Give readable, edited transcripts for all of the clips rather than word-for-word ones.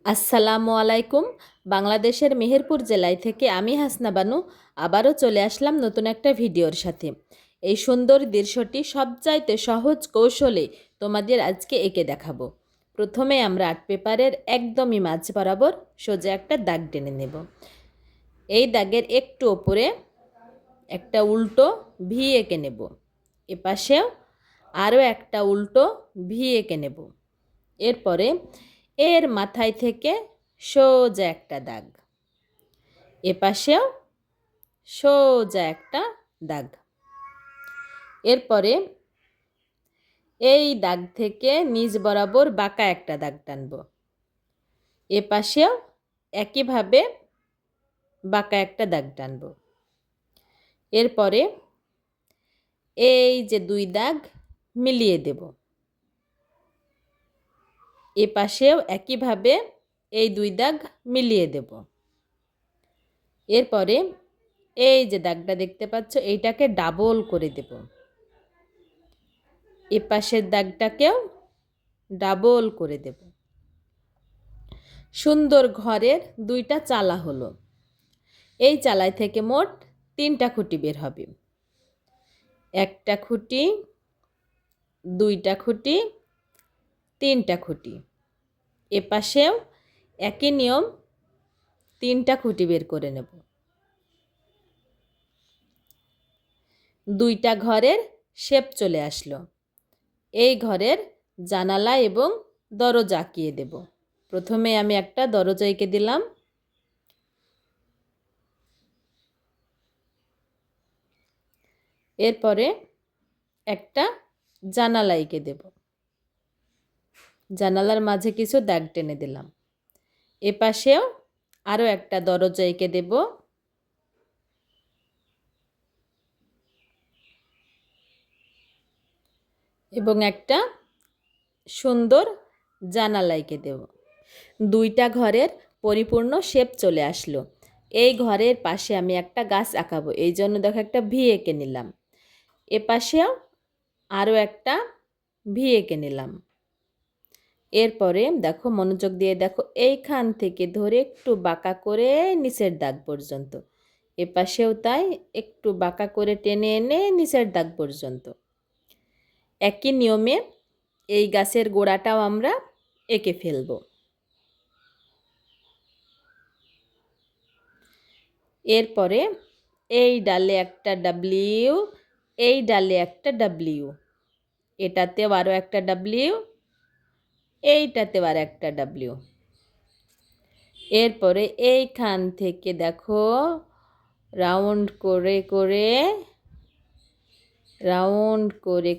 আসসালামু আলাইকুম। বাংলাদেশের মেহেরপুর জেলায় থেকে আমি হাসনা বানু আবারও চলে আসলাম নতুন একটা ভিডিওর সাথে। এই সুন্দর দৃশ্যটি সবচাইতে সহজ কৌশলে তোমাদের আজকে এঁকে দেখাবো। প্রথমে আমরা আর্ট পেপারের একদমই মাঝ বরাবর সোজা একটা দাগ টেনে নেব। এই দাগের একটু ওপরে একটা উল্টো ভি এঁকে নেব। এপাশেও আরও একটা উল্টো ভি এঁকে নেব। এরপরে এর মাথায় থেকে সোজা একটা দাগ, এপাশেও সোজা একটা দাগ। এরপরে এই দাগ থেকে নিচ বরাবর বাঁকা একটা দাগ টানব। এপাশেও একইভাবে বাঁকা একটা দাগ টানব। এরপরে এই যে দুই দাগ মিলিয়ে দেব। এপাশেও একইভাবে এই দুই দাগ মিলিয়ে দেব। এরপরে এই যে দাগটা দেখতে পাচ্ছ এইটাকে ডাবল করে দেব। এপাশের দাগটাকেও ডাবল করে দেব। সুন্দর ঘরের দুইটা চালা হলো। এই চালাই থেকে মোট 3টা খুঁটি বের হবে। একটা খুঁটি, দুইটা খুঁটি, 3টা খুঁটি। এপাশেও একই নিয়ম 3টা খুঁটি বের করে নেব। দুইটা ঘরের শেপ চলে আসলো। এই ঘরের জানালা এবং দরজা আঁকিয়ে দেব। প্রথমে আমি একটা দরজা এঁকে দিলাম। এরপরে একটা জানালা এঁকে দেব। জানালার মাঝে কিছু দাগ টেনে দিলাম। এপাশেও আরও একটা দরজা এঁকে দেব। এবং একটা সুন্দর জানালা এঁকে দেব। দুইটা ঘরের পরিপূর্ণ শেপ চলে আসলো। এই ঘরের পাশে আমি একটা গাছ আঁকাবো, এই জন্য দেখো একটা ভি এঁকে নিলাম। এপাশেও আরও একটা ভি এঁকে নিলাম। এরপরে দেখো, মনোযোগ দিয়ে দেখো, এইখান থেকে ধরে একটু বাঁকা করে নিচের দাগ পর্যন্ত, এপাশেও তাই একটু বাঁকা করে টেনে এনে নিচের দাগ পর্যন্ত। একই নিয়মে এই গাছের গোড়াটাও আমরা এঁকে ফেলব। এরপরে এই ডালে একটা ডাব্লিউ, এই ডালে একটা ডাব্লিউ, এটাতেও আরও একটা ডাব্লিউ, এইটাতেও আর একটা ডাব্লিউ। এরপরে এইখান থেকে দেখো রাউন্ড করে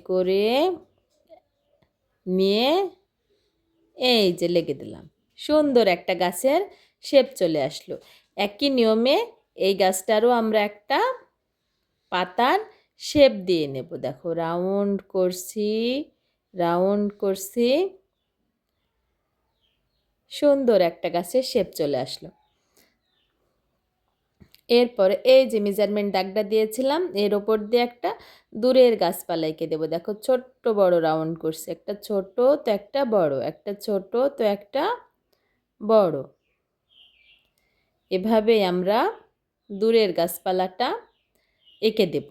করে নিয়ে এই যে লেগে দিলাম। সুন্দর একটা গাছের শেপ চলে আসলো। একই নিয়মে এই গাছটারও আমরা একটা পাতার শেপ দিয়ে নেব। দেখো রাউন্ড করছি, সুন্দর একটা গাছের শেপ চলে আসলো। এরপরে এই যে মেজারমেন্ট দাগটা দিয়েছিলাম, এর ওপর দিয়ে একটা দূরের গাছপালা এঁকে দেবো। দেখো ছোট্ট বড় রাউন্ড করছে, একটা ছোট তো একটা বড়, একটা ছোট তো একটা বড়। এভাবেই আমরা দূরের গাছপালাটা এঁকে দেব।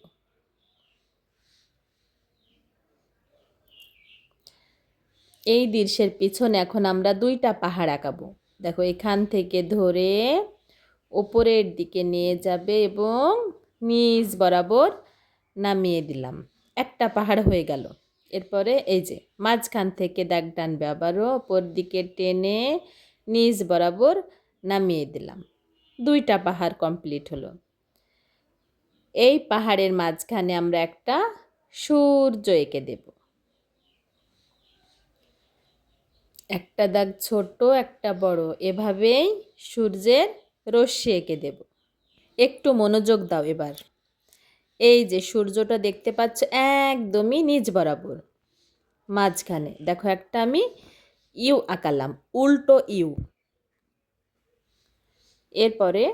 এই দৃশ্যের পিছনে এখন আমরা দুইটা পাহাড় আঁকাবো। দেখো এখান থেকে ধরে ওপরের দিকে নিয়ে যাবে এবং নিচ বরাবর নামিয়ে দিলাম। একটা পাহাড় হয়ে গেল। এরপরে এই যে মাঝখান থেকে দাগ টানবে, আবারও ওপর দিকে টেনে নিচ বরাবর নামিয়ে দিলাম। দুইটা পাহাড় কমপ্লিট হলো। এই পাহাড়ের মাঝখানে আমরা একটা সূর্য এঁকে দেব। একটা দাগ ছোট একটা বড়, এভাবেই সূর্যের রশ্মি এঁকে দেব। একটু মনোযোগ দাও এবার। এই যে সূর্যটা দেখতে পাচ্ছ একদমই নিচ বরাবর মাঝখানে দেখো একটা আমি ইউ আঁকালাম, উল্টো ইউ। এরপরে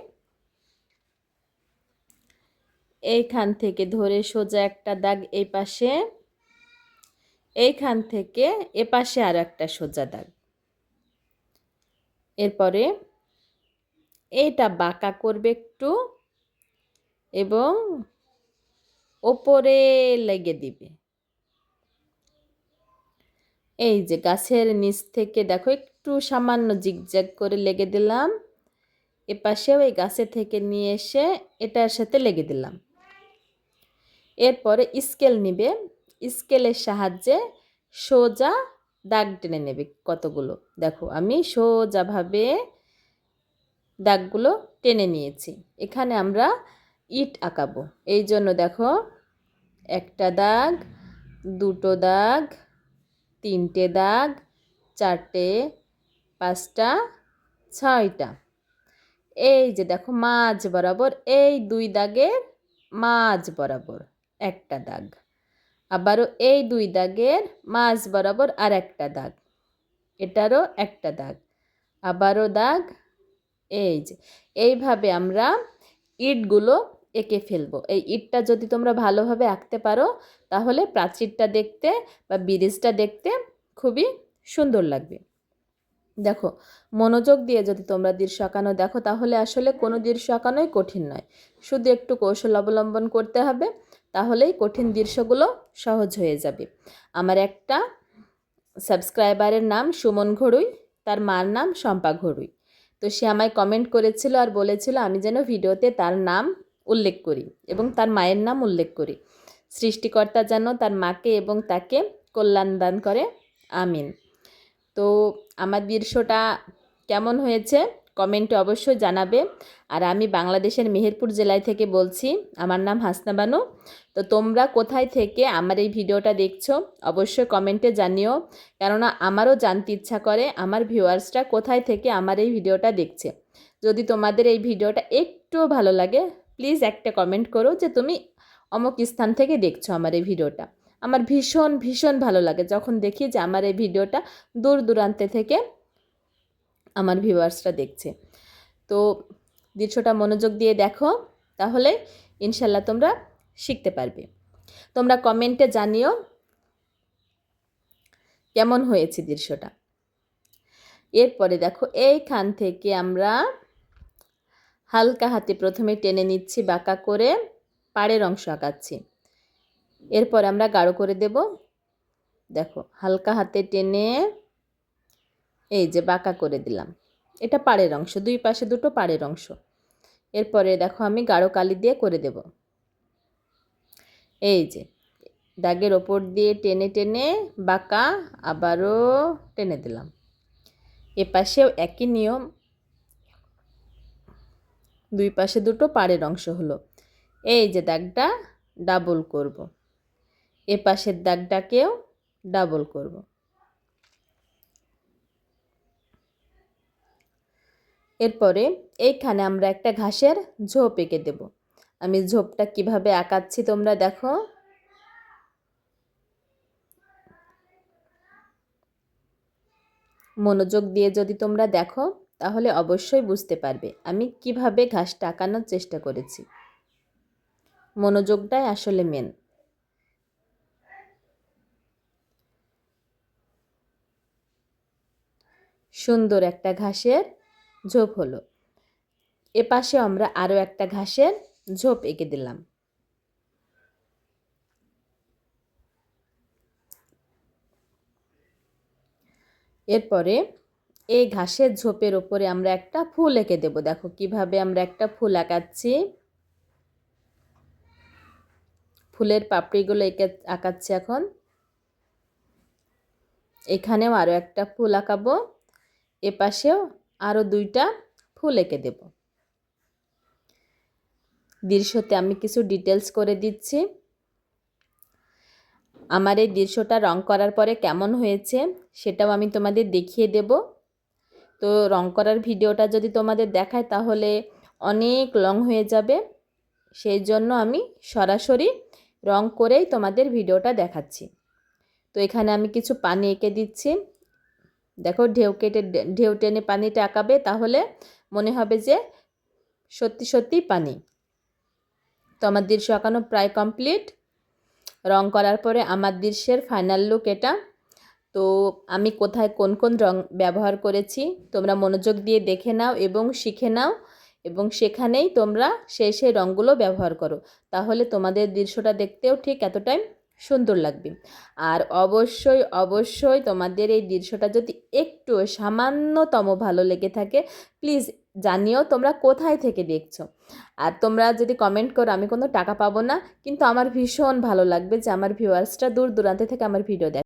এইখান থেকে ধরে সোজা একটা দাগ এই পাশে, এইখান থেকে এপাশে আর একটা সোজা দাগ। এরপরে এইটা বাঁকা করবে একটু এবং ওপরে লেগে দিবে। এই যে গাছের নিচ থেকে দেখো একটু সামান্য জিগজ্যাগ করে লেগে দিলাম, এপাশেও এই গাছের থেকে নিয়ে এসে এটার সাথে লেগে দিলাম। এরপরে স্কেল নিবে, স্কেলের সাহায্যে সোজা দাগ টেনে নেবে কতগুলো। দেখো আমি সোজাভাবে দাগগুলো টেনে নিয়েছি। এখানে আমরা ইট আঁকাবো, এই জন্য দেখো একটা দাগ, দুটো দাগ, তিনটে দাগ, চারটে, পাঁচটা, ছয়টা। এই যে দেখো মাঝ বরাবর এই দুই দাগের মাঝ বরাবর একটা দাগ, আবারও এই দুই দাগের মাঝ বরাবর আর একটা দাগ, এটারও একটা দাগ, আবারও দাগ। এই যে এইভাবে আমরা ইটগুলো এঁকে ফেলবো। এই ইটটা যদি তোমরা ভালোভাবে আঁকতে পারো তাহলে প্রাচীরটা দেখতে বা ব্রিজটা দেখতে খুবই সুন্দর লাগবে। দেখো মনোযোগ দিয়ে যদি তোমরা দৃশ্য আঁকানো দেখো তাহলে আসলে কোনো দৃশ্য আঁকানোই কঠিন নয়, শুধু একটু কৌশল অবলম্বন করতে হবে, তাহলেই কঠিন দৃশ্যগুলো সহজ হয়ে যাবে। আমার একটা সাবস্ক্রাইবারের নাম সুমন ঘড়ুই, তার মার নাম শম্পা ঘড়ুই। তো সে আমায় কমেন্ট করেছিল আর বলেছিল আমি যেন ভিডিওতে তার নাম উল্লেখ করি এবং তার মায়ের নাম উল্লেখ করি। সৃষ্টিকর্তা যেন তার মাকে এবং তাকে কল্যাণ দান করে, আমিন। তো আমার দৃশ্যটা কেমন হয়েছে কমেন্টে অবশ্যই জানাবে। আর আমি বাংলাদেশের মেহেরপুর জেলায় থেকে বলছি, আমার নাম হাসনা বানু। তো তোমরা কোথায় থেকে আমার এই ভিডিওটা দেখছো অবশ্যই কমেন্টে জানিও, কেননা আমারও জানতে ইচ্ছা করে আমার ভিউয়ার্সরা কোথায় থেকে আমার এই ভিডিওটা দেখছে। যদি তোমাদের এই ভিডিওটা একটু ভালো লাগে প্লিজ একটা কমেন্ট করো যে তুমি অমুক স্থান থেকে দেখছো আমার এই ভিডিওটা। আমার ভীষণ ভীষণ ভালো লাগে যখন দেখি যে আমার এই ভিডিওটা দূর দূরান্তে থেকে আমার ভিউয়ার্সরা দেখছে। তো দৃশ্যটা মনোযোগ দিয়ে দেখো, তাহলে ইনশাল্লাহ তোমরা শিখতে পারবে। তোমরা কমেন্টে জানিও কেমন হয়েছে দৃশ্যটা। এরপরে দেখো এইখান থেকে আমরা হালকা হাতে প্রথমে টেনে নিচ্ছি, বাঁকা করে পাড়ের অংশ আঁকাচ্ছি। এরপর আমরা গাঢ় করে দেব। দেখো হালকা হাতে টেনে এই যে বাঁকা করে দিলাম, এটা পাড়ের অংশ, দুই পাশে দুটো পাড়ের অংশ। এরপরে দেখো আমি গাঢ় কালি দিয়ে করে দেব। এই যে দাগের ওপর দিয়ে টেনে টেনে বাঁকা আবারও টেনে দিলাম। এপাশেও একই নিয়ম, দুই পাশে দুটো পাড়ের অংশ হলো। এই যে দাগটা ডাবল করব, এপাশের দাগটাকেও ডাবল করব। এরপরে এইখানে আমরা একটা ঘাসের ঝোপ এঁকে দেব। আমি ঝোপটা কিভাবে আঁকাচ্ছি তোমরা দেখো। মনোযোগ দিয়ে যদি তোমরা দেখো তাহলে অবশ্যই বুঝতে পারবে আমি কিভাবে ঘাসটা আঁকানোর চেষ্টা করেছি। মনোযোগটাই আসলে মেন। সুন্দর একটা ঘাসের ঝোপ হলো। এপাশে আমরা আরও একটা ঘাসের ঝোপ এঁকে দিলাম। এরপরে এই ঘাসের ঝোপের ওপরে আমরা একটা ফুল এঁকে দেব। দেখো কিভাবে আমরা একটা ফুল আঁকাচ্ছি, ফুলের পাপড়িগুলো আঁকাচ্ছি এখন। এখানেও আরও একটা ফুল আঁকাবো, এপাশেও আরও দুইটা ফুল এঁকে দেব। দৃশ্যতে আমি কিছু ডিটেলস করে দিচ্ছি। আমার এই দৃশ্যটা রং করার পরে কেমন হয়েছে সেটাও আমি তোমাদের দেখিয়ে দেব। তো রং করার ভিডিওটা যদি তোমাদের দেখায় তাহলে অনেক লং হয়ে যাবে, সেই জন্য আমি সরাসরি রং করেই তোমাদের ভিডিওটা দেখাচ্ছি। তো এখানে আমি কিছু পানি এঁকে দিচ্ছি। দেখো ঢেউ টেনে পানিটা আঁকাবে, তাহলে মনে হবে যে সত্যি সত্যি পানি। তো আমার দৃশ্য আঁকানো প্রায় কমপ্লিট। রং করার পরে আমার দৃশ্যের ফাইনাল লুক এটা। তো আমি কোথায় কোন কোন রং ব্যবহার করেছি তোমরা মনোযোগ দিয়ে দেখে নাও এবং শিখে নাও, এবং সেখানেই তোমরা সেই রঙগুলো ব্যবহার করো, তাহলে তোমাদের দৃশ্যটা দেখতেও ঠিক এতটাই সুন্দর লাগবে। আর অবশ্যই অবশ্যই তোমাদের এই দৃশ্যটা যদি একটু সামান্যতম ভালো লেগে থাকে প্লিজ জানিও তোমরা কোথায় থেকে দেখছো। আর তোমরা যদি কমেন্ট করো, আমি কোনো টাকা পাবো না, কিন্তু আমার ভীষণ ভালো লাগবে যে আমার ভিউয়ার্সরা দূর দূরান্ত থেকে আমার ভিডিও দেখে।